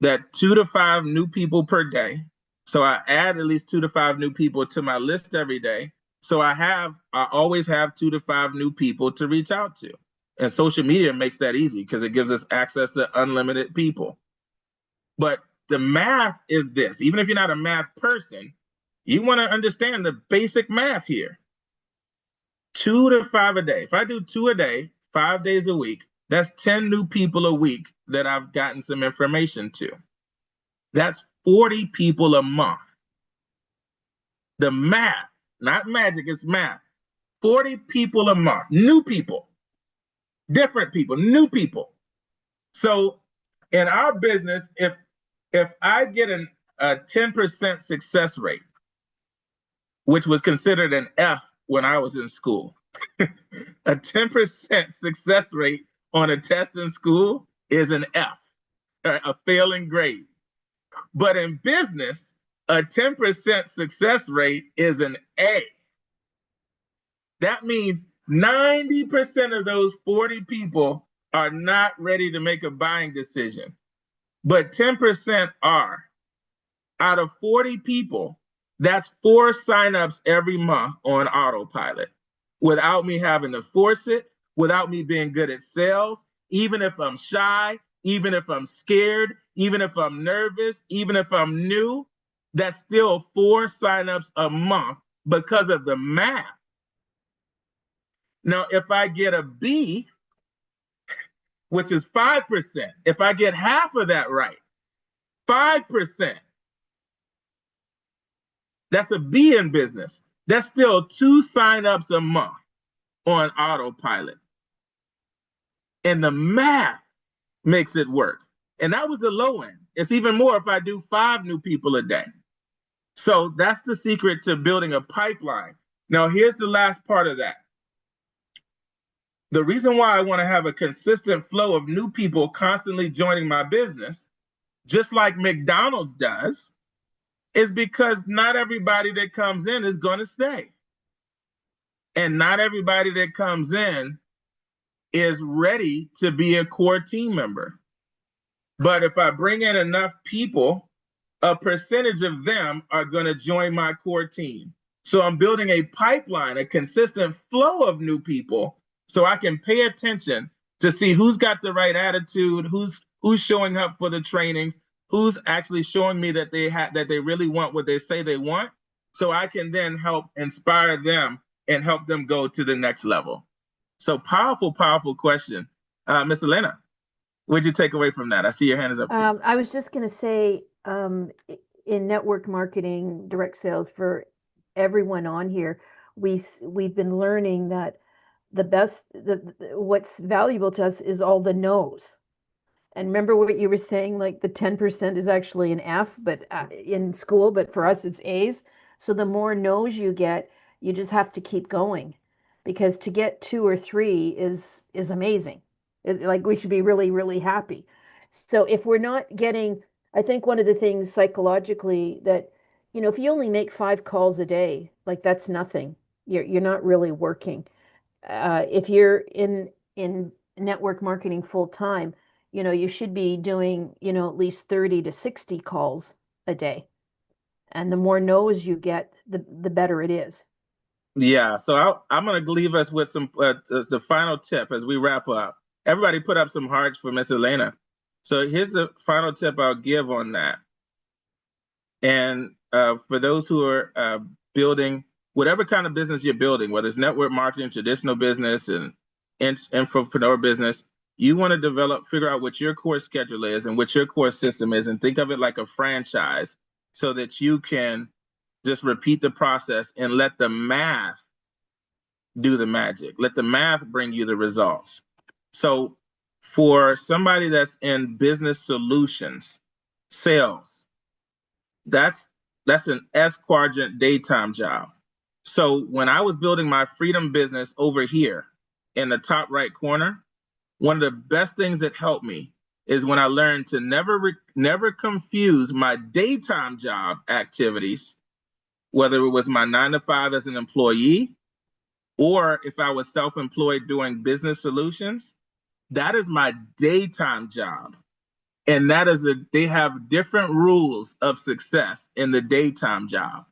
that 2 to 5 new people per day. So I add at least 2 to 5 new people to my list every day. So I always have 2 to 5 new people to reach out to. And social media makes that easy because it gives us access to unlimited people. But the math is this. Even if you're not a math person, you want to understand the basic math here. 2 to 5 a day. If I do 2 a day, 5 days a week, that's 10 new people a week that I've gotten some information to. That's 40 people a month. The math, not magic, it's math. 40 people a month, new people, different people, new people. So in our business, if I get a 10% success rate, which was considered an F when I was in school, a 10% success rate on a test in school is an F, a failing grade. But in business, a 10% success rate is an A. That means 90% of those 40 people are not ready to make a buying decision, but 10% are. Out of 40 people, that's 4 signups every month on autopilot without me having to force it, without me being good at sales, even if I'm shy, even if I'm scared, even if I'm nervous, even if I'm new, that's still 4 signups a month because of the math. Now, if I get a B, which is 5%, if I get half of that right, 5%, that's a B in business. That's still 2 signups a month on autopilot. And the math makes it work. And that was the low end. It's even more if I do 5 new people a day. So that's the secret to building a pipeline. Now, here's the last part of that. The reason why I want to have a consistent flow of new people constantly joining my business, just like McDonald's does, is because not everybody that comes in is going to stay. And not everybody that comes in is ready to be a core team member. But if I bring in enough people, a percentage of them are going to join my core team. So I'm building a pipeline, a consistent flow of new people, so I can pay attention to see who's got the right attitude, who's showing up for the trainings, who's actually showing me that they really want what they say they want, so I can then help inspire them and help them go to the next level. So powerful, powerful question. Miss Elena, what'd you take away from that? I see your hand is up. I was just going to say, in network marketing, direct sales, for everyone on here, we've been learning that what's valuable to us is all the no's. And remember what you were saying, like the 10% is actually an F, but in school, but for us it's A's. So the more no's you get, you just have to keep going, because to get 2 or 3 is amazing. Like, we should be really, really happy. So if we're not getting, I think one of the things psychologically that, if you only make 5 calls a day, like, that's nothing. You're not really working. If you're in network marketing full time, you should be doing, at least 30 to 60 calls a day. And the more no's you get, the better it is. Yeah, so I'm going to leave us with some the final tip as we wrap up. Everybody put up some hearts for Miss Elena. So here's the final tip I'll give on that. And for those who are building whatever kind of business you're building, whether it's network marketing, traditional business, and infopreneur business, you want to figure out what your core schedule is and what your core system is, and think of it like a franchise so that you can just repeat the process and let the math do the magic. Let the math bring you the results. So for somebody that's in business solutions, sales, that's an S quadrant daytime job. So when I was building my freedom business over here in the top right corner, one of the best things that helped me is when I learned to never confuse my daytime job activities, whether it was my 9 to 5 as an employee, or if I was self-employed doing business solutions. That is my daytime job. And they have different rules of success in the daytime job.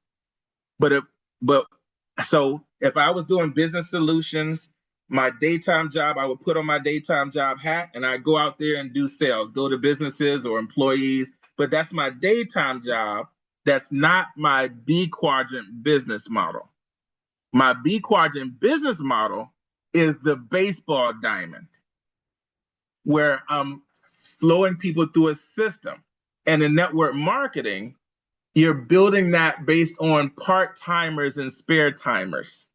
So if I was doing business solutions, my daytime job, I would put on my daytime job hat and I go out there and do sales, go to businesses or employees, but that's my daytime job. That's not my B quadrant business model. My B quadrant business model is the baseball diamond, where I'm flowing people through a system. And in network marketing, you're building that based on part-timers and spare timers.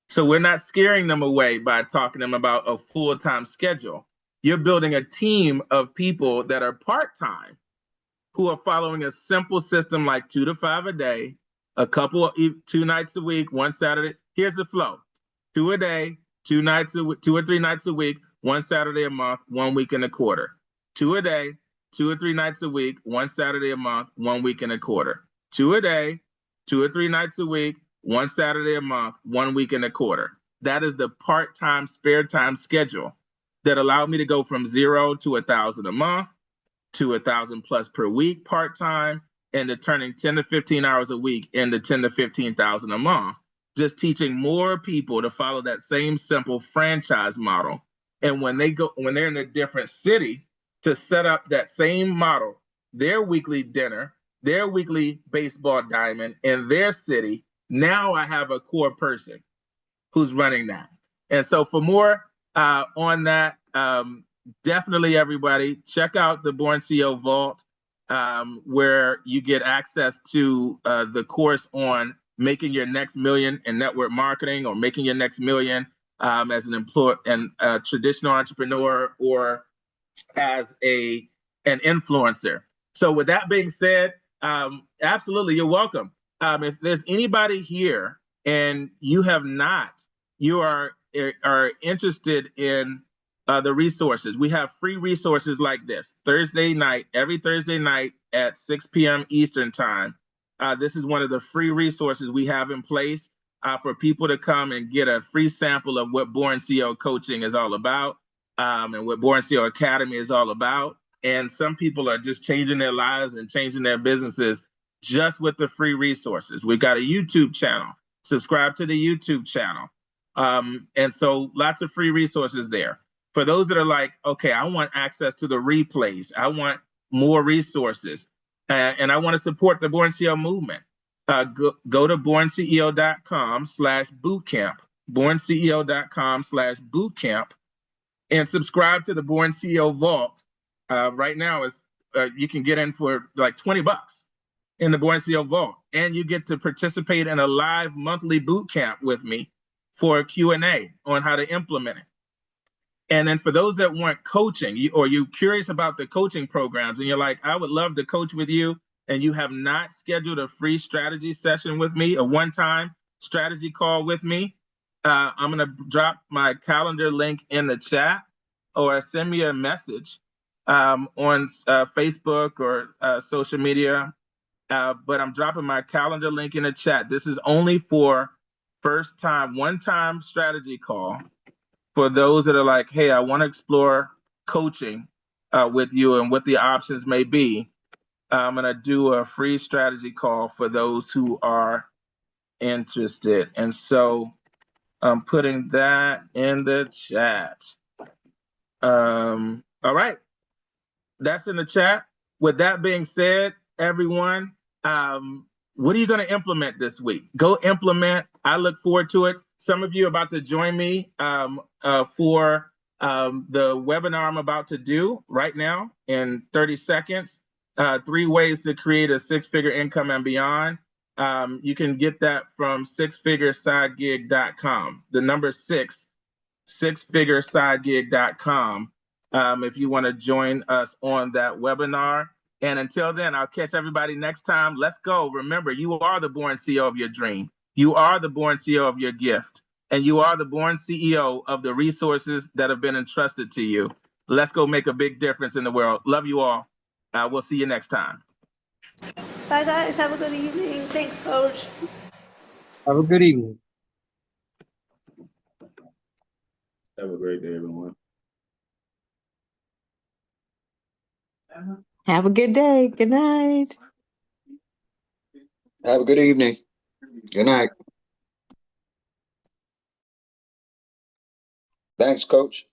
So we're not scaring them away by talking to them about a full-time schedule. You're building a team of people that are part-time who are following a simple system like 2 to 5 a day, 2 nights a week, 1 Saturday. Here's the flow: 2 a day, 2 or 3 nights a week, 1 Saturday a month, 1 week and a quarter. 2 a day, 2 or 3 nights a week, 1 Saturday a month, 1 week and a quarter. 2 a day, 2 or 3 nights a week, 1 Saturday a month, 1 week and a quarter. That is the part-time, spare time schedule that allowed me to go from 0 to 1,000 a month, to 1,000 plus per week part-time, and to turning 10 to 15 hours a week into 10 to 15,000 a month, just teaching more people to follow that same simple franchise model. And when they're in a different city, to set up that same model, their weekly dinner, their weekly baseball diamond in their city, now I have a core person who's running that. And so for more on that, definitely everybody check out the BornCEO Vault, where you get access to the course on making your next million in network marketing, or making your next million as an employee and a traditional entrepreneur, or as an influencer. So with that being said, absolutely, you're welcome. If there's anybody here and you are interested in the resources, we have free resources like this every Thursday night at 6 p.m. Eastern time. This is one of the free resources we have in place for people to come and get a free sample of what BornCEO coaching is all about, and what BornCEO Academy is all about. And some people are just changing their lives and changing their businesses just with the free resources. We've got a YouTube channel. Subscribe to the YouTube channel. And so lots of free resources there. For those that are like, okay, I want access to the replays, I want more resources, and I want to support the BornCEO movement, go to BornCEO.com/bootcamp, BornCEO.com/bootcamp, and subscribe to the BornCEO Vault. Right now, you can get in for like $20 in the BornCEO Vault, and you get to participate in a live monthly boot camp with me for a Q&A on how to implement it. And then for those that want coaching, or you're curious about the coaching programs, and you're like, I would love to coach with you, and you have not scheduled a free strategy session with me, a one-time strategy call with me, I'm going to drop my calendar link in the chat, or send me a message on Facebook or social media. But I'm dropping my calendar link in the chat. This is only for one-time strategy call for those that are like, hey, I want to explore coaching with you and what the options may be. I'm going to do a free strategy call for those who are interested. And so I'm putting that in the chat. All right. That's in the chat. With that being said, everyone, what are you going to implement this week? Go implement. I look forward to it. Some of you are about to join me for The webinar I'm about to do right now in 30 seconds, 3 ways to create a 6-figure income and beyond. You can get that from sixfiguresidegig.com. The number 6, sixfiguresidegig.com. If you want to join us on that webinar. And until then, I'll catch everybody next time. Let's go. Remember, you are the born CEO of your dream. You are the born CEO of your gift. And you are the born CEO of the resources that have been entrusted to you. Let's go make a big difference in the world. Love you all. We'll see you next time. Bye, guys. Have a good evening. Thanks, Coach. Have a good evening. Have a great day, everyone. Have a good day. Good night. Have a good evening. Good night. Thanks, Coach.